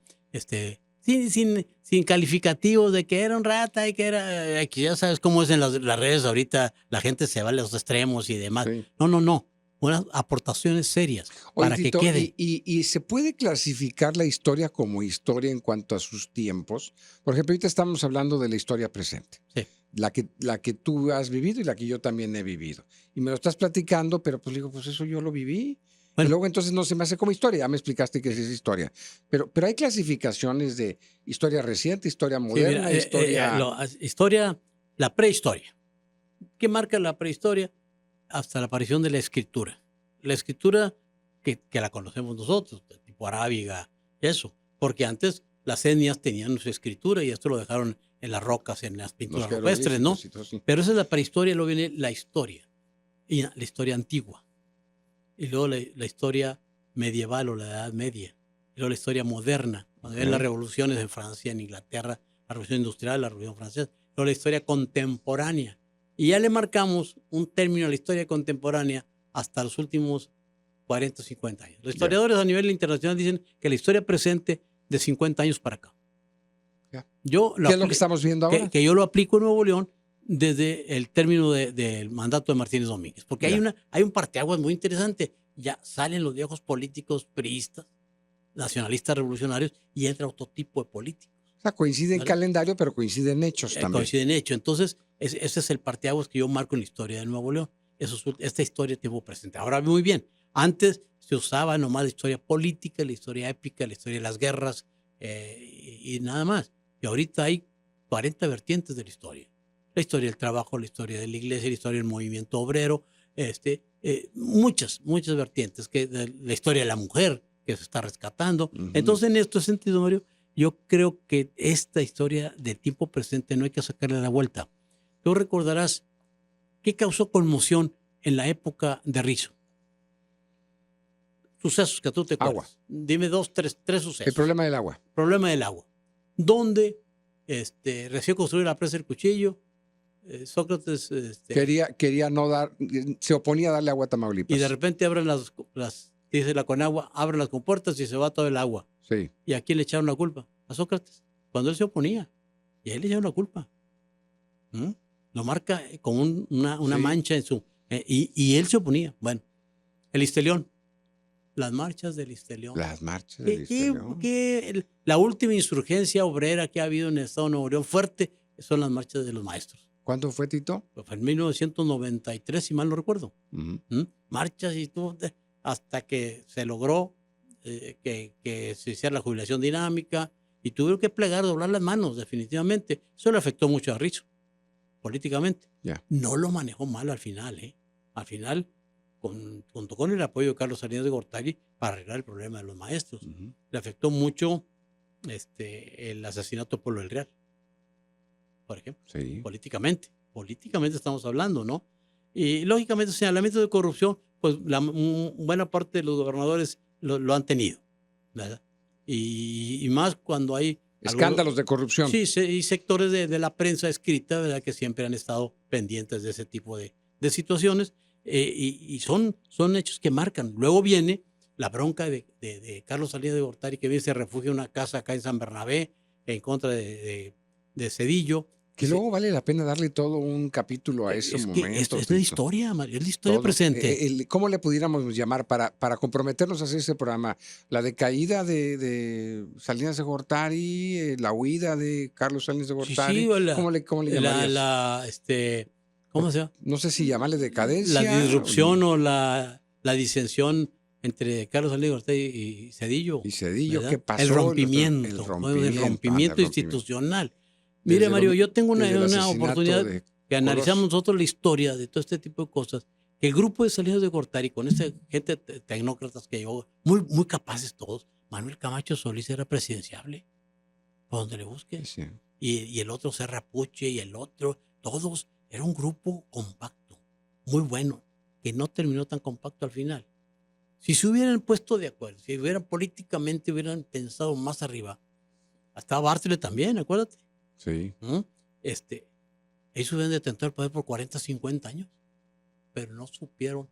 sin calificativos de que era un rata y que era, que ya sabes cómo es en las redes ahorita, la gente se va a los extremos y demás. Sí. No, unas aportaciones serias Oye, para que Tito, quede. ¿y se puede clasificar la historia como historia en cuanto a sus tiempos? Por ejemplo, ahorita estamos hablando de la historia presente. Sí. La que tú has vivido y la que yo también he vivido. Y me lo estás platicando, pero pues digo, pues eso yo lo viví. Bueno. Y luego entonces no se me hace como historia. Ya me explicaste que sí es historia. Pero hay clasificaciones de historia reciente, historia moderna, Sí, mira, historia, la prehistoria. ¿Qué marca la prehistoria? Hasta la aparición de la escritura. La escritura que la conocemos nosotros, de tipo arábiga, eso. Porque antes las etnias tenían su escritura y esto lo dejaron en las rocas, en las pinturas rupestres, ¿no? Sí. Pero esa es la prehistoria, luego viene la historia. Y la historia antigua. Y luego la historia medieval o la Edad Media. Y luego la historia moderna. Cuando vienen las revoluciones en Francia, en Inglaterra, la revolución industrial, la revolución francesa. Luego la historia contemporánea. Y ya le marcamos un término a la historia contemporánea hasta los últimos 40 o 50 años. Los historiadores a nivel internacional dicen que la historia presente de 50 años para acá. ¿Qué es lo que estamos viendo ahora? Que yo lo aplico en Nuevo León desde el término del mandato de Martínez Domínguez. Porque hay un parteaguas muy interesante. Ya salen los viejos políticos priistas, nacionalistas revolucionarios, y entra otro tipo de políticos. O sea, coincide en calendario, pero coincide en hechos también. Coincide en hechos. Entonces, ese es el parteaguas que yo marco en la historia de Nuevo León. Esta historia de tiempo presente. Ahora, muy bien, antes se usaba nomás la historia política, la historia épica, la historia de las guerras y nada más. Y ahorita hay 40 vertientes de la historia. La historia del trabajo, la historia de la iglesia, la historia del movimiento obrero, muchas vertientes. La historia de la mujer que se está rescatando. Entonces, en este sentido, Mario, yo creo que esta historia del tiempo presente no hay que sacarle la vuelta. Tú recordarás qué causó conmoción en la época de Rizo. Sucesos que tú te acuerdas. Agua. Dime tres sucesos. El problema del agua. Problema del agua. Donde recién construir la presa del Cuchillo, Sócrates quería no dar, se oponía a darle agua a Tamaulipas. Y de repente abren dice la Conagua, abren las compuertas y se va todo el agua. Sí. ¿Y a quién le echaron la culpa? A Sócrates, cuando él se oponía. Y a él le echaron la culpa. Lo marca como una mancha en su... y él se oponía. Bueno, el Istelión. Las marchas del Istelión. Las marchas del Istelión. La última insurgencia obrera que ha habido en el estado de Nuevo León fuerte son las marchas de los maestros. ¿Cuándo fue, Tito? Pues fue en 1993, si mal no recuerdo. Marchas y todo, hasta que se logró que se hiciera la jubilación dinámica y tuvieron que plegar, doblar las manos, definitivamente. Eso le afectó mucho a Rizo, políticamente. No lo manejó mal al final. Al final, junto con el apoyo de Carlos Salinas de Gortari para arreglar el problema de los maestros. Le afectó mucho el asesinato de Pueblo del Real, por ejemplo. Sí. Políticamente estamos hablando, ¿no? Y lógicamente señalamientos de corrupción, pues buena parte de los gobernadores lo han tenido, ¿verdad? Y más cuando hay escándalos de corrupción. Sí, y sectores de la prensa escrita, ¿verdad?, que siempre han estado pendientes de ese tipo de situaciones, y son hechos que marcan. Luego viene la bronca de Carlos Salinas de Gortari, que viene y se refugia en una casa acá en San Bernabé en contra de Zedillo. Que luego vale la pena darle todo un capítulo a ese momento. Es la historia, Mario, es la historia presente. ¿Cómo le pudiéramos llamar para comprometernos a hacer ese programa? La decaída de Salinas de Gortari, la huida de Carlos Salinas de Gortari. Sí, ¿Cómo le llamarías? ¿Cómo se llama? No sé si llamarle decadencia. La disrupción o la disensión entre Carlos Salinas de Gortari y Zedillo. Y Zedillo, ¿verdad? ¿qué pasó? El rompimiento institucional. Mire, Mario, yo tengo una oportunidad que analizamos nosotros la historia de todo este tipo de cosas, que el grupo de Salinas de Gortari, con esta gente tecnócratas que llegó, muy capaces todos. Manuel Camacho Solís era presidenciable, por donde le busques. Sí. Y el otro Serra Puche y el otro, todos, era un grupo compacto, muy bueno, que no terminó tan compacto al final. Si se hubieran puesto de acuerdo, si políticamente hubieran pensado más arriba, hasta Bartlett también, acuérdate. Sí. Ellos hubieran detentado el poder por 40, 50 años, pero no supieron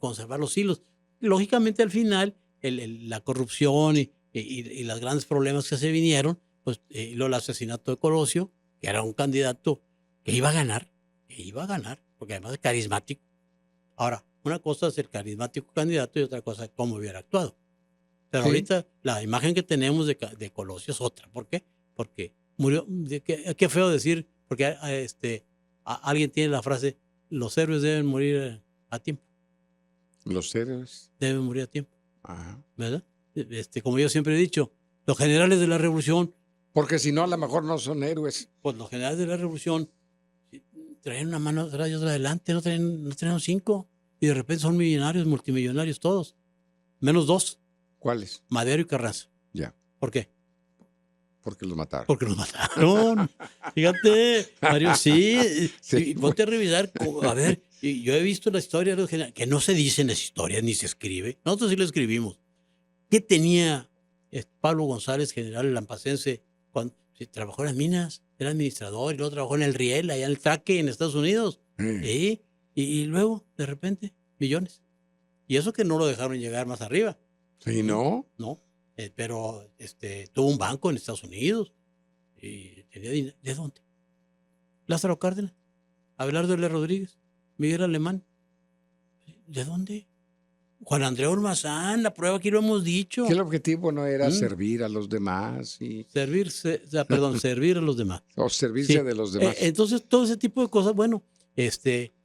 conservar los hilos. Lógicamente, al final, la corrupción y los grandes problemas que se vinieron, pues luego el asesinato de Colosio, que era un candidato que iba a ganar, porque además es carismático. Ahora, una cosa es el carismático candidato y otra cosa es cómo hubiera actuado. Pero Sí. ahorita la imagen que tenemos de Colosio es otra. ¿Por qué? Porque murió, qué feo decir, porque alguien tiene la frase, los héroes deben morir a tiempo. Los héroes. Deben morir a tiempo, Ajá. ¿verdad? Como yo siempre he dicho, los generales de la revolución, Porque si no, a lo mejor no son héroes. pues los generales de la revolución traían una mano atrás y otra adelante, no traían 5, y de repente son millonarios, multimillonarios todos, menos 2, ¿Cuáles? Madero y Carranza. Ya. ¿Por qué? Porque los mataron. Porque los mataron. Fíjate, Mario, sí. Sí, Y ponte a revisar, a ver, y yo he visto la historia de los generales, que no se dicen las historias ni se escribe. Nosotros sí lo escribimos. ¿Qué tenía Pablo González, general lampacense, cuando trabajó en las minas? Era administrador y luego trabajó en el Riel, allá en el Traque, en Estados Unidos. ¿Sí? Y luego, de repente, millones. Y eso que no lo dejaron llegar más arriba. ¿Sí, no? No. Pero tuvo un banco en Estados Unidos y tenía dinero. ¿De dónde? Lázaro Cárdenas, Abelardo L. Rodríguez, Miguel Alemán. ¿De dónde? Juan Andrés Ormazán, la prueba aquí lo hemos dicho. Que el objetivo no era servir a los demás y servir a los demás. o servirse Sí. de los demás. Entonces, todo ese tipo de cosas, bueno,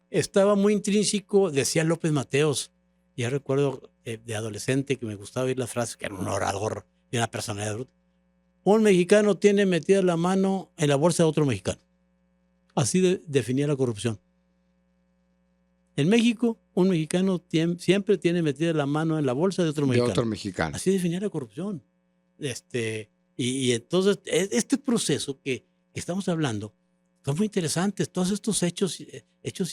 estaba muy intrínseco, decía López Mateos. Ya recuerdo de adolescente que me gustaba oír las frases, que era un orador y una personalidad bruta. Un mexicano tiene metida la mano en la bolsa de otro mexicano. Así definía la corrupción. En México, un mexicano siempre tiene metida la mano en la bolsa de otro mexicano. De otro mexicano. Así definía la corrupción. Y entonces, este proceso que estamos hablando son muy interesantes. Todos estos hechos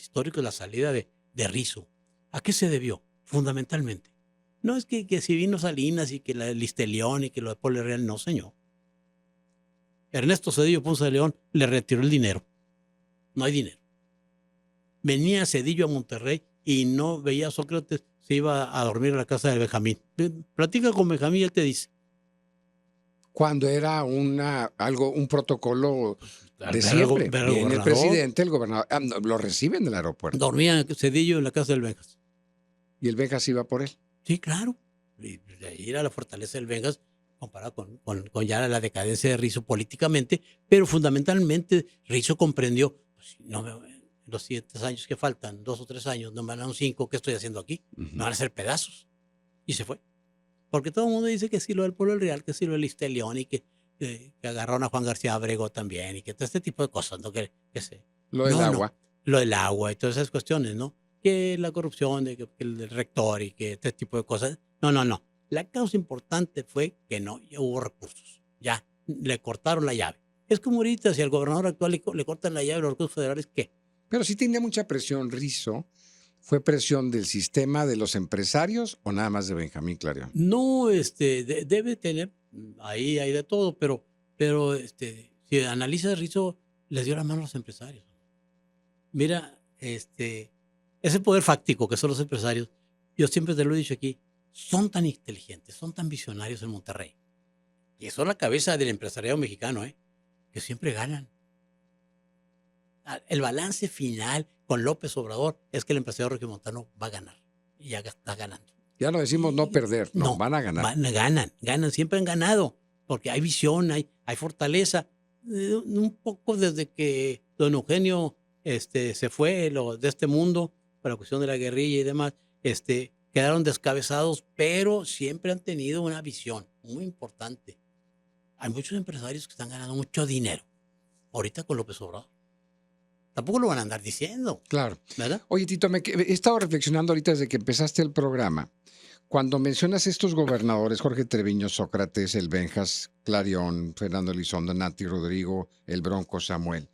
históricos, la salida de Rizzo, ¿a qué se debió? Fundamentalmente. No es que si vino Salinas y que el Listelión y que lo de Polo Real, no, señor. Ernesto Zedillo Ponce de León le retiró el dinero. No hay dinero. Venía Zedillo a Monterrey y no veía a Sócrates, se iba a dormir a la casa de Benjamín. Platica con Benjamín y él te dice. Cuando era un protocolo de siempre. Viene el presidente, el gobernador, lo reciben del aeropuerto. Dormía Zedillo en la casa del Benjas. ¿Y el Benjas iba por él? Sí, claro. Y de ahí era la fortaleza del Benjas comparado con ya la decadencia de Rizzo políticamente, pero fundamentalmente Rizzo comprendió, pues, los 7 años que faltan, 2 o 3 años, no me van a 5, ¿qué estoy haciendo aquí? Me van a hacer pedazos. Y se fue. Porque todo el mundo dice que sí lo del Pueblo Real, que sí lo del Listelión y que agarraron a Juan García Abrego también y que todo este tipo de cosas, ¿no? Lo del agua. Lo del agua y todas esas cuestiones, ¿no? Que la corrupción, que el rector y que este tipo de cosas. No. La causa importante fue que no hubo recursos. Ya, le cortaron la llave. Es como ahorita, si al gobernador actual le cortan la llave a los recursos federales, ¿qué? Pero sí tenía mucha presión Rizzo. ¿Fue presión del sistema de los empresarios o nada más de Benjamín Clarion? No, debe tener, ahí hay de todo, pero si analizas Rizzo, les dio la mano a los empresarios. Mira, ese poder fáctico que son los empresarios, yo siempre te lo he dicho aquí, son tan inteligentes, son tan visionarios en Monterrey, y son la cabeza del empresariado mexicano, que siempre ganan. El balance final con López Obrador es que el empresario regiomontano va a ganar, y ya está ganando. Ya no decimos no perder, no, van a ganar. Ganan, siempre han ganado, porque hay visión, hay fortaleza. Un poco desde que don Eugenio se fue de este mundo, por la cuestión de la guerrilla y demás, quedaron descabezados, pero siempre han tenido una visión muy importante. Hay muchos empresarios que están ganando mucho dinero, ahorita con López Obrador. Tampoco lo van a andar diciendo. Claro. ¿Verdad? Oye, Tito, he estado reflexionando ahorita desde que empezaste el programa. Cuando mencionas estos gobernadores, Jorge Treviño, Sócrates, el Benjas, Clarion, Fernando Elizondo, Nati Rodrigo, el Bronco Samuel.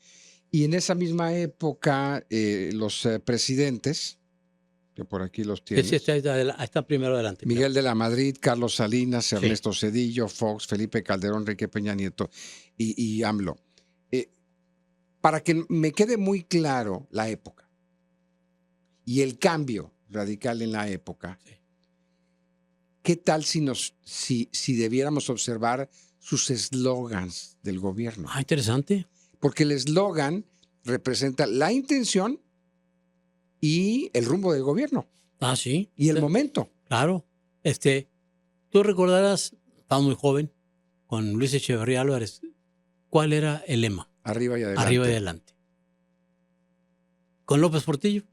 Y en esa misma época, los presidentes, que por aquí los tienes. Sí, está primero adelante. Miguel de la Madrid, Carlos Salinas, Ernesto Zedillo, Fox, Felipe Calderón, Enrique Peña Nieto y AMLO. Para que me quede muy claro la época y el cambio radical en la época, ¿qué tal si debiéramos observar sus eslogans del gobierno? Ah, interesante. Porque el eslogan representa la intención y el rumbo del gobierno Ah, sí. y el momento. Claro. Tú recordarás, estabas muy joven, con Luis Echeverría Álvarez, ¿cuál era el lema? Arriba y adelante. Arriba y adelante. Con López Portillo.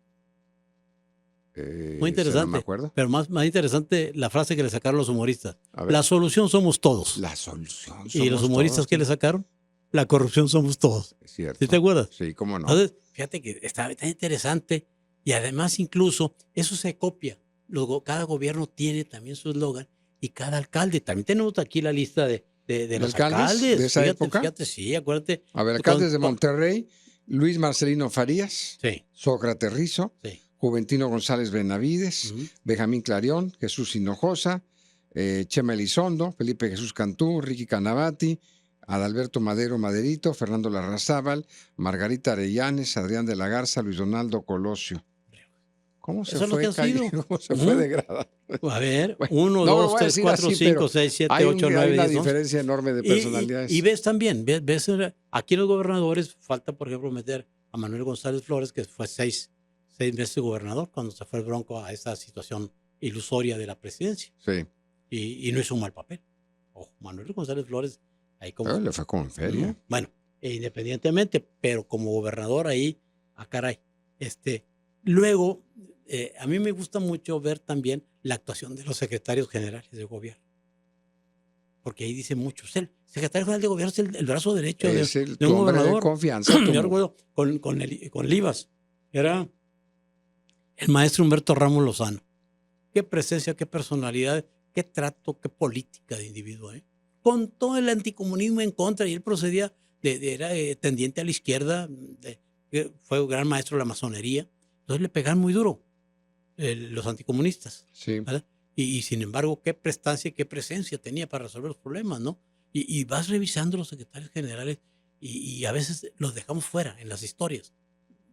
Muy interesante. No me acuerdo. Pero más interesante la frase que le sacaron los humoristas. A ver. La solución somos todos. La solución somos ¿Y los humoristas todos, qué le sacaron? La corrupción somos todos. Es cierto. ¿Sí te acuerdas? Sí, cómo no. Entonces, fíjate que está interesante y además incluso eso se copia. Cada gobierno tiene también su eslogan y cada alcalde. También tenemos aquí la lista de los alcaldes de esa época. Fíjate, sí, acuérdate. A ver, alcaldes de Monterrey, Luis Marcelino Farías, Sí, Sócrates Rizo, sí. Juventino González Benavides, Ujú. Benjamín Clarión, Jesús Hinojosa, Chema Elizondo, Felipe Jesús Cantú, Ricky Canavati, Adalberto Madero Maderito, Fernando Larrazábal, Margarita Arellanes, Adrián de la Garza, Luis Donaldo Colosio. ¿Cómo se Eso es lo que fue han sido. ¿Cómo se fue degradando? A ver, Bueno, 1, no lo 2, voy a 3, decir 4, así, 5, pero 6, 7, hay 8, 9, hay una 10, 11. diferencia enorme de personalidades. Y ves también, ves aquí los gobernadores, falta por ejemplo meter a Manuel González Flores, que fue seis meses gobernador cuando se fue el Bronco a esa situación ilusoria de la presidencia. Sí. Y no hizo un mal papel. Ojo, Manuel González Flores, ahí como... Pero le fue como en feria. Bueno, independientemente, pero como gobernador ahí, caray. Luego, a mí me gusta mucho ver también la actuación de los secretarios generales de gobierno. Porque ahí dice mucho. El secretario general de gobierno es el brazo derecho Es de tu un hombre gobernador. de confianza. Yo recuerdo con Livas, era el maestro Humberto Ramos Lozano. Qué presencia, qué personalidad, qué trato, qué política de individuo. Con todo el anticomunismo en contra, y él procedía, era tendiente a la izquierda, fue un gran maestro de la masonería. Entonces le pegaban muy duro los anticomunistas. Sí. ¿Verdad? Y sin embargo, qué prestancia y qué presencia tenía para resolver los problemas, ¿no? Y vas revisando los secretarios generales y a veces los dejamos fuera en las historias.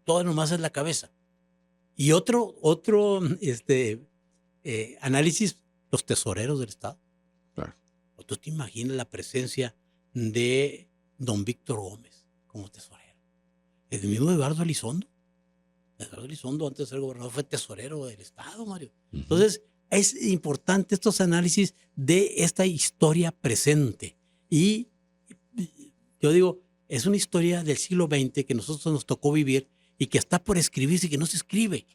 Todo nomás es la cabeza. Y otro análisis, los tesoreros del Estado. Claro. ¿Tú te imaginas la presencia de don Víctor Gómez como tesorero? El mismo Eduardo Elizondo. Eduardo Elizondo, antes de ser gobernador, fue tesorero del Estado, Mario. Entonces, es importante estos análisis de esta historia presente. Y yo digo, es una historia del siglo XX que nosotros nos tocó vivir y que está por escribirse y que no se escribe.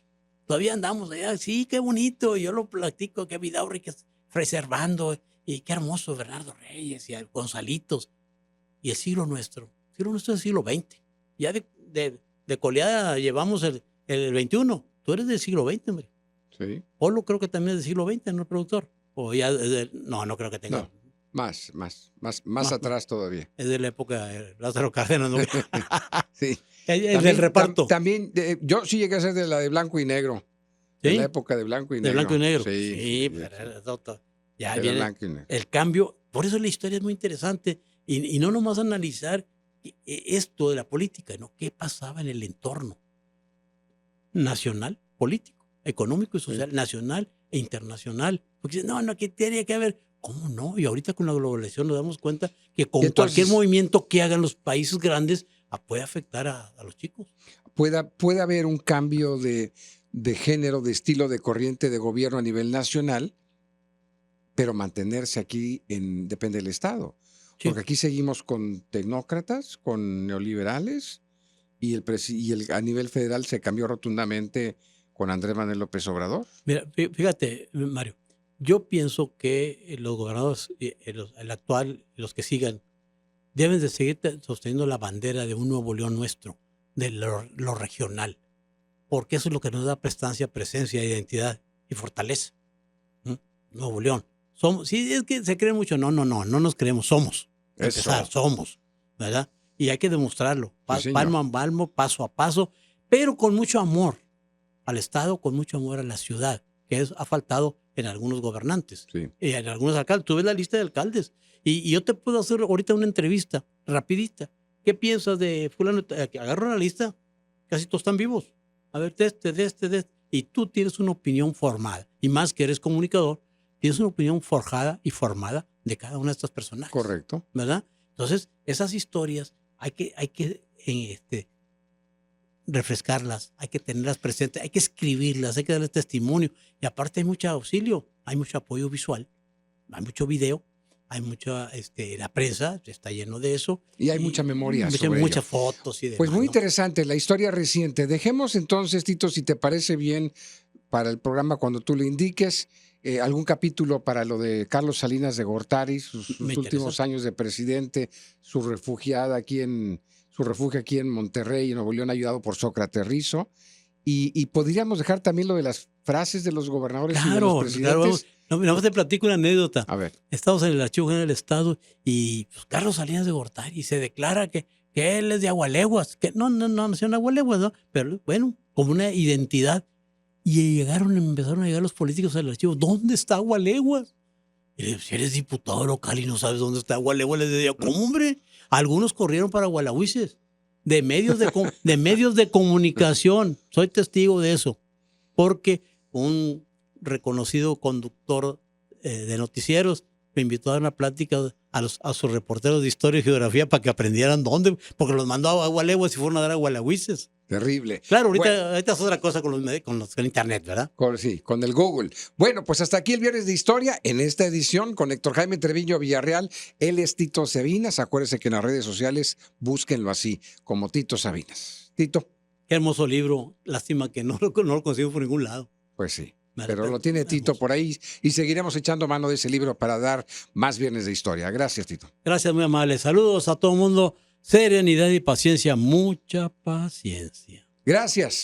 Todavía andamos allá, sí, qué bonito, yo lo platico, qué Vidaurri, que Fray Servando, y qué hermoso Bernardo Reyes y Gonzalitos. Y el siglo nuestro es el siglo XX. Ya de coleada llevamos el XXI. Tú eres del siglo XX, hombre. Sí. Polo creo que también es del siglo XX, ¿no, productor? O ya no creo que tenga. No, más atrás todavía. Es de la época de Lázaro Cárdenas, ¿no? Sí. Es del reparto. También, yo sí llegué a ser de la de blanco y negro. ¿Sí? De la época de blanco y negro. De blanco y negro. Sí, pero ya de viene blanco y negro. el cambio. Por eso la historia es muy interesante. Y no nomás analizar esto de la política, ¿no? ¿Qué pasaba en el entorno nacional, político, económico y social, nacional e internacional? Porque dicen, no, que tiene que haber. ¿Cómo no? Y ahorita con la globalización nos damos cuenta que con cualquier movimiento que hagan los países grandes puede afectar a los chicos. Puede haber un cambio de género, de estilo, de corriente de gobierno a nivel nacional, pero mantenerse aquí depende del Estado. Sí. Porque aquí seguimos con tecnócratas, con neoliberales, y a nivel federal se cambió rotundamente con Andrés Manuel López Obrador. Mira, fíjate, Mario, yo pienso que los gobernadores, el actual, los que sigan, deben de seguir sosteniendo la bandera de un Nuevo León nuestro, de lo regional, porque eso es lo que nos da prestancia, presencia, identidad y fortaleza. Nuevo León. Sí, es que se creen mucho. No nos creemos, somos. Somos, ¿verdad? Y hay que demostrarlo, palmo a palmo, paso a paso, pero con mucho amor al Estado, con mucho amor a la ciudad, que ha faltado en algunos gobernantes, sí. Y en algunos alcaldes. Tú ves la lista de alcaldes y yo te puedo hacer ahorita una entrevista rapidita. ¿Qué piensas de fulano? Agarro la lista, casi todos están vivos. A ver, de este. Y tú tienes una opinión formada. Y más que eres comunicador, tienes una opinión forjada y formada de cada uno de estos personajes. Correcto. ¿Verdad? Entonces, esas historias hay que refrescarlas, hay que tenerlas presentes, hay que escribirlas, hay que darles testimonio. Y aparte hay mucho auxilio, hay mucho apoyo visual, hay mucho video, hay mucha, la prensa está lleno de eso. Y hay mucha memoria sobre muchas ello. fotos y demás. Pues muy ¿no? interesante, la historia reciente. Dejemos entonces, Tito, si te parece bien, para el programa cuando tú lo indiques, algún capítulo para lo de Carlos Salinas de Gortari, sus últimos años de presidente, su refugio aquí en Monterrey, en Nuevo León, ayudado por Sócrates Rizo. Y podríamos dejar también lo de las frases de los gobernadores y de los presidentes. Claro, no, te platico una anécdota. A ver. Estamos en el Archivo General del Estado y pues, Carlos Salinas de Gortari se declara que él es de Agualeguas, que no nació en Agualeguas, ¿no? Pero bueno, como una identidad. Y empezaron a llegar los políticos al archivo. ¿Dónde está Agualeguas? Y le digo, si eres diputado local y no sabes dónde está Agualeguas, les decía, ¿cómo, hombre? Algunos corrieron para Gualahuises, de medios de comunicación. Soy testigo de eso. Porque un reconocido conductor de noticieros me invitó a dar una plática a sus reporteros de historia y geografía para que aprendieran dónde, porque los mandó a Agualeguas y fueron a dar a Gualahuises. Terrible. Claro, ahorita es otra cosa con internet, ¿verdad? Sí, con el Google. Bueno, pues hasta aquí el Viernes de Historia en esta edición con Héctor Jaime Treviño Villarreal. Él es Tito Sabinas. Acuérdense que en las redes sociales búsquenlo así, como Tito Sabinas. Tito. Qué hermoso libro. Lástima que no lo consigo por ningún lado. Pues sí. Pero lo tiene Tito por ahí y seguiremos echando mano de ese libro para dar más Viernes de Historia. Gracias, Tito. Gracias, muy amable. Saludos a todo el mundo. Serenidad y paciencia, mucha paciencia. Gracias.